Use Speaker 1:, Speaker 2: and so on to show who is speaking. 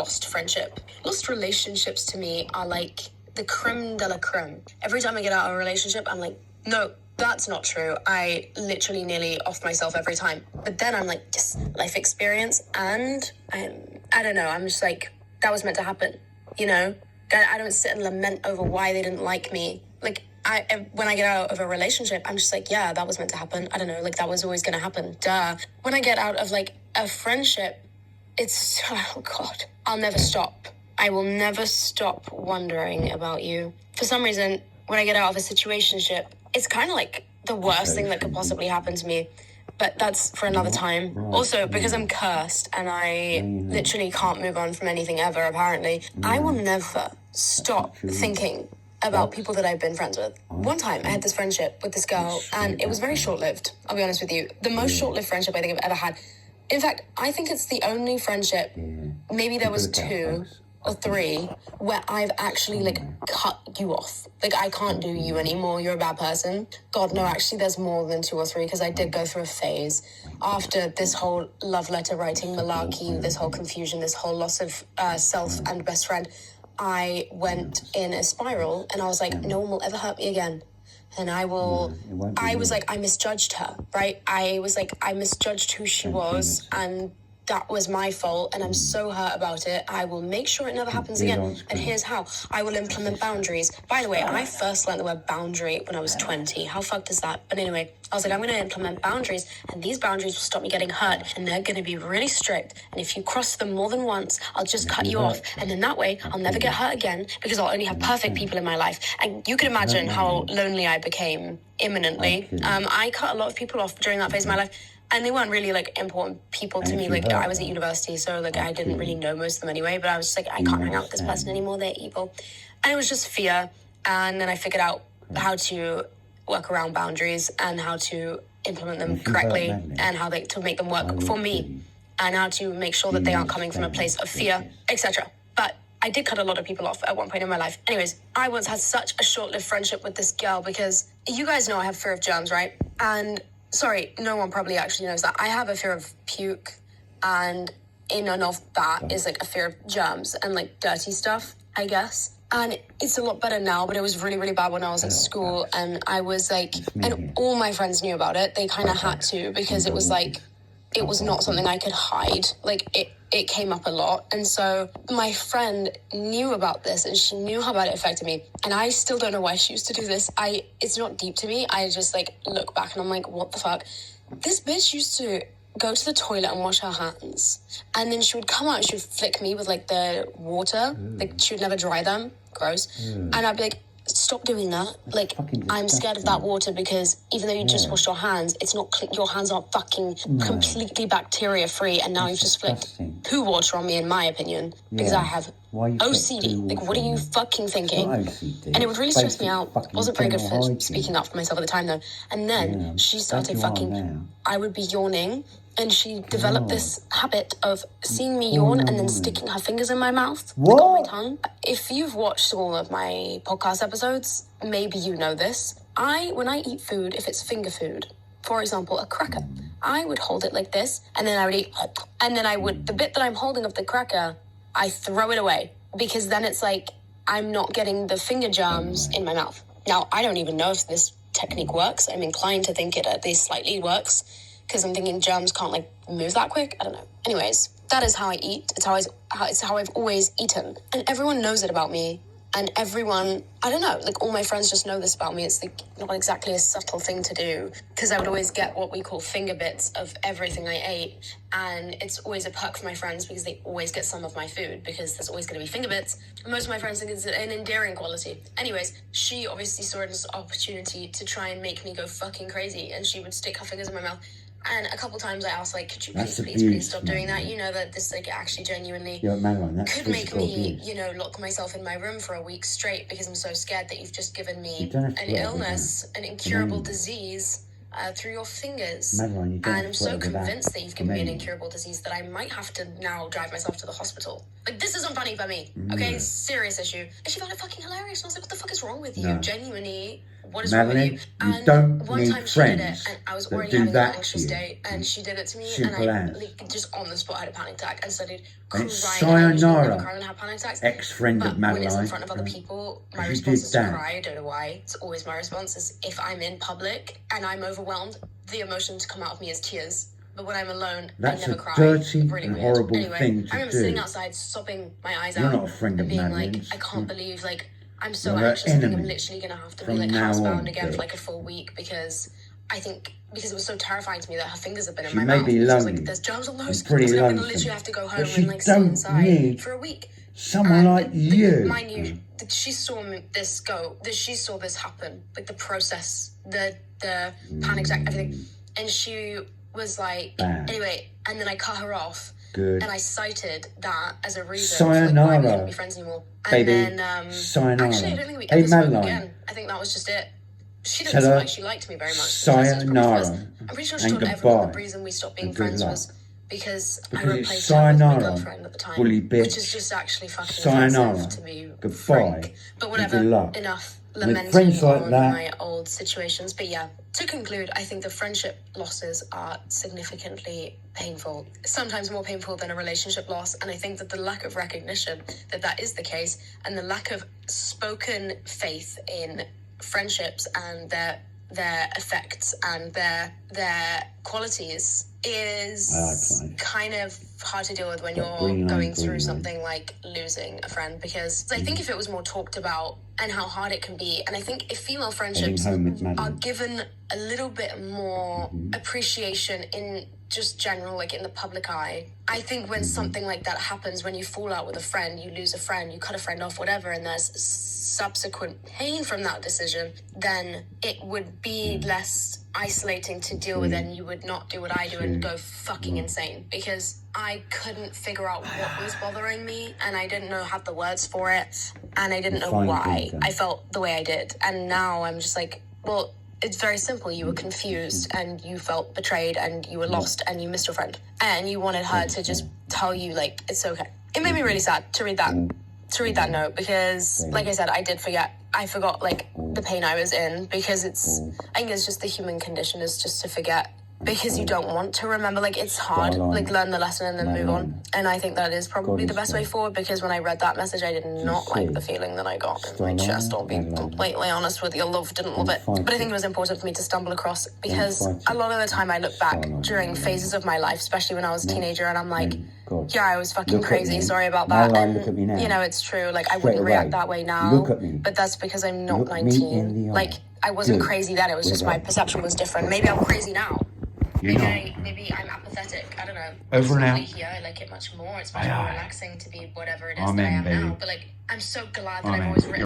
Speaker 1: lost friendship. Lost relationships to me are like the creme de la creme. Every time I get out of a relationship, I'm like, no, that's not true. I literally nearly off myself every time. But then I'm like, just life experience. And I don't know, I'm just like, that was meant to happen, you know? I don't sit and lament over why they didn't like me. Like, when I get out of a relationship, I'm just like, yeah, that was meant to happen. I don't know, like, that was always going to happen. Duh. When I get out of, like, a friendship, it's, oh, God, I'll never stop. I will never stop wondering about you. For some reason, when I get out of a situationship, it's kind of like the worst thing that could possibly happen to me. But that's for another time. Also, because I'm cursed and I literally can't move on from anything ever, apparently, I will never stop thinking about people that I've been friends with. One time, I had this friendship with this girl, and it was very short-lived, I'll be honest with you. The most short-lived friendship I think I've ever had. In fact, I think it's the only friendship, maybe there was 2 or 3, where I've actually, like, cut you off. Like, I can't do you anymore, you're a bad person. God, no, actually, there's more than 2 or 3, because I did go through a phase after this whole love letter writing malarkey, this whole confusion, this whole loss of self and best friend. I went in a spiral, and I was like, no one will ever hurt me again. And I was like, I misjudged her, right? I was like, I misjudged who she was, and that was my fault, and I'm so hurt about it. I will make sure it never happens again. And here's how. I will implement boundaries. By the way, I first learned the word boundary when I was 20. How fucked is that? But anyway, I was like, I'm going to implement boundaries, and these boundaries will stop me getting hurt, and they're going to be really strict. And if you cross them more than once, I'll just cut you off. And then that way, I'll never get hurt again, because I'll only have perfect people in my life. And you can imagine how lonely I became imminently. I cut a lot of people off during that phase of my life. And they weren't really, like, important people to me. Like, I was at university, so, like, I didn't really know most of them anyway. But I was just like, I can't hang out with this person anymore. They're evil. And it was just fear. And then I figured out how to work around boundaries and how to implement them correctly and how to make them work for me and how to make sure that they aren't coming from a place of fear, etc. But I did cut a lot of people off at one point in my life. Anyways, I once had such a short-lived friendship with this girl because you guys know I have fear of germs, right? And sorry, no one probably actually knows that. I have a fear of puke, and in and of that is, like, a fear of germs and, like, dirty stuff, I guess. And it's a lot better now, but it was really, really bad when I was at school, and I was, like, and all my friends knew about it. They kind of had to, because it was, like, it was not something I could hide. Like, it came up a lot. And so my friend knew about this, and she knew how bad it affected me. And I still don't know why she used to do this. It's not deep to me. I just, like, look back and I'm like, what the fuck? This bitch used to go to the toilet and wash her hands. And then she would come out and she would flick me with, like, the water. Like, she would never dry them. Gross. And I'd be like, stop doing that. Like, I'm scared of that water, because even though you just washed your hands, it's not your hands aren't fucking completely bacteria free, and now you've just flicked poo water on me, in my opinion, because I have OCD. Like, what are you fucking thinking? And it would really stress me out. Wasn't very good for speaking up for myself at the time, though. And then she started fucking, I would be yawning, and she developed this habit of seeing me yawn and then sticking her fingers in my mouth, like on my tongue. If you've watched all of my podcast episodes, maybe you know this. When I eat food, if it's finger food, for example, a cracker, I would hold it like this, and then I would eat, and then the bit that I'm holding of the cracker, I throw it away, because then it's like, I'm not getting the finger germs in my mouth. Now, I don't even know if this technique works. I'm inclined to think it at least slightly works, because I'm thinking germs can't, like, move that quick. I don't know. Anyways, that is how I eat. It's how I've always eaten. And everyone knows it about me. And everyone, I don't know, like, all my friends just know this about me. It's, like, not exactly a subtle thing to do, because I would always get what we call finger bits of everything I ate. And it's always a perk for my friends, because they always get some of my food, because there's always going to be finger bits. And most of my friends think it's an endearing quality. Anyways, she obviously saw it as an opportunity to try and make me go fucking crazy. And she would stick her fingers in my mouth. And a couple times I asked, like, could you please stop doing that? You know that this, like, actually genuinely
Speaker 2: Madeline,
Speaker 1: could make me, you know, lock myself in my room for a week straight, because I'm so scared that you've just given me an illness, an incurable disease through your fingers.
Speaker 2: Madeline,
Speaker 1: and I'm so convinced that you've given me an incurable disease that I might have to now drive myself to the hospital. Like, this isn't funny, by me. Okay, serious issue. And she found it fucking hilarious. And I was like, what the fuck is wrong with you? Genuinely, what is
Speaker 2: Madeline,
Speaker 1: wrong with you?
Speaker 2: you don't
Speaker 1: one
Speaker 2: need
Speaker 1: time she
Speaker 2: friends
Speaker 1: did it, and I was
Speaker 2: that
Speaker 1: already
Speaker 2: do
Speaker 1: having
Speaker 2: that
Speaker 1: an anxious
Speaker 2: to you.
Speaker 1: day, and she did it to me,
Speaker 2: Simple
Speaker 1: and I
Speaker 2: as.
Speaker 1: like, just on the spot had a panic attack and started
Speaker 2: And
Speaker 1: crying.
Speaker 2: it's
Speaker 1: I usually never
Speaker 2: sayonara,
Speaker 1: cry when I have panic attacks.
Speaker 2: ex-friend
Speaker 1: But
Speaker 2: of Madeline.
Speaker 1: when it's in front of other people, my
Speaker 2: You
Speaker 1: response
Speaker 2: did
Speaker 1: is to
Speaker 2: that.
Speaker 1: cry. I don't know why. It's always my response is if I'm in public and I'm overwhelmed, the emotion to come out of me is tears. But when I'm alone,
Speaker 2: That's
Speaker 1: I never
Speaker 2: a
Speaker 1: cry.
Speaker 2: dirty
Speaker 1: Really
Speaker 2: and
Speaker 1: weird.
Speaker 2: horrible
Speaker 1: Anyway,
Speaker 2: thing to
Speaker 1: I remember
Speaker 2: do.
Speaker 1: sitting outside, sobbing my eyes
Speaker 2: You're
Speaker 1: out,
Speaker 2: not a friend
Speaker 1: and
Speaker 2: of
Speaker 1: being like,
Speaker 2: Madeline's.
Speaker 1: I can't believe, like, I'm so
Speaker 2: You're her
Speaker 1: anxious. I think I'm
Speaker 2: enemy
Speaker 1: literally gonna have to be
Speaker 2: from
Speaker 1: like
Speaker 2: now
Speaker 1: housebound
Speaker 2: on,
Speaker 1: again for
Speaker 2: bitch.
Speaker 1: like a full week because it was so terrifying to me that her fingers have been in
Speaker 2: She
Speaker 1: my
Speaker 2: may
Speaker 1: mouth.
Speaker 2: be
Speaker 1: Because
Speaker 2: lonely
Speaker 1: like there's germs on those.
Speaker 2: and pretty
Speaker 1: So I'm gonna
Speaker 2: lonesome,
Speaker 1: literally have to go
Speaker 2: but
Speaker 1: home
Speaker 2: she
Speaker 1: and like stay
Speaker 2: don't
Speaker 1: inside
Speaker 2: need
Speaker 1: for a week.
Speaker 2: someone like you.
Speaker 1: Mind you, she saw this go. She saw this happen. Like the process, the panic attack, everything, and she was like, anyway. And then I cut her off.
Speaker 2: Good.
Speaker 1: And I cited that as a reason
Speaker 2: Sayonara,
Speaker 1: for like, why we couldn't be friends anymore. And
Speaker 2: baby.
Speaker 1: then,
Speaker 2: Sayonara.
Speaker 1: actually, I don't think we
Speaker 2: Hey,
Speaker 1: ever spoke
Speaker 2: Madeline.
Speaker 1: again. I think that was just it. She
Speaker 2: Tell
Speaker 1: didn't seem
Speaker 2: her
Speaker 1: like she liked me very much. So that's probably
Speaker 2: sayonara
Speaker 1: first. I'm pretty sure she
Speaker 2: and
Speaker 1: told everyone the
Speaker 2: goodbye
Speaker 1: reason we stopped being
Speaker 2: and good
Speaker 1: friends
Speaker 2: luck.
Speaker 1: was because I
Speaker 2: Because it's
Speaker 1: replaced her with my
Speaker 2: sayonara,
Speaker 1: girlfriend at the time.
Speaker 2: bully bitch.
Speaker 1: Which is just actually fucking
Speaker 2: Sayonara,
Speaker 1: offensive to be
Speaker 2: goodbye,
Speaker 1: frank. But whatever,
Speaker 2: and good luck.
Speaker 1: enough
Speaker 2: With
Speaker 1: lamenting
Speaker 2: friends like
Speaker 1: on
Speaker 2: that-
Speaker 1: my old situations. But yeah, to conclude, I think the friendship losses are significantly painful, sometimes more painful than a relationship loss. And I think that the lack of recognition that is the case, and the lack of spoken faith in friendships and their effects and their qualities is kind of hard to deal with when you're going through something like losing a friend, because I think if it was more talked about and how hard it can be, and I think if female friendships are given a little bit more appreciation in just general, like in the public eye, I think when something like that happens, when you fall out with a friend, you lose a friend, you cut a friend off, whatever, and there's subsequent pain from that decision, then it would be less isolating to deal with, and you would not do what I do and go fucking insane, because I couldn't figure out what was bothering me, and I didn't have the words for it, and I didn't know why I felt the way I did. And now I'm just like, well, it's very simple. You were confused and you felt betrayed and you were lost and you missed your friend, and you wanted her to just tell you like it's okay. It made me really sad to read that note, because like I said, I did forget. I forgot like the pain I was in, because I think it's just the human condition is just to forget, because you don't want to remember. Like it's hard, like learn the lesson and then move on. And I think that is probably the best way forward, because when I read that message, I did not like the feeling that I got in my chest. I'll be completely honest with you. Didn't love it. But I think it was important for me to stumble across, because a lot of the time I look back during phases of my life, especially when I was a teenager, and I'm like, yeah, I was fucking crazy. Sorry about that.
Speaker 2: Madeline, look at me now.
Speaker 1: You know, it's true. Like I
Speaker 2: Straight
Speaker 1: wouldn't react
Speaker 2: away.
Speaker 1: that way now.
Speaker 2: Look at me.
Speaker 1: But that's because I'm not
Speaker 2: Look me in
Speaker 1: 19.
Speaker 2: the eye.
Speaker 1: Like I wasn't
Speaker 2: Good.
Speaker 1: crazy then. It was just my perception was different. Maybe I'm crazy now.
Speaker 2: You're
Speaker 1: Maybe I'm apathetic. I don't know.
Speaker 2: Over and out.
Speaker 1: Here, I like it much more. It's much more relaxing to be whatever it is
Speaker 2: Amen,
Speaker 1: that I am
Speaker 2: baby.
Speaker 1: now. But like, I'm so glad that I've
Speaker 2: Amen.
Speaker 1: always written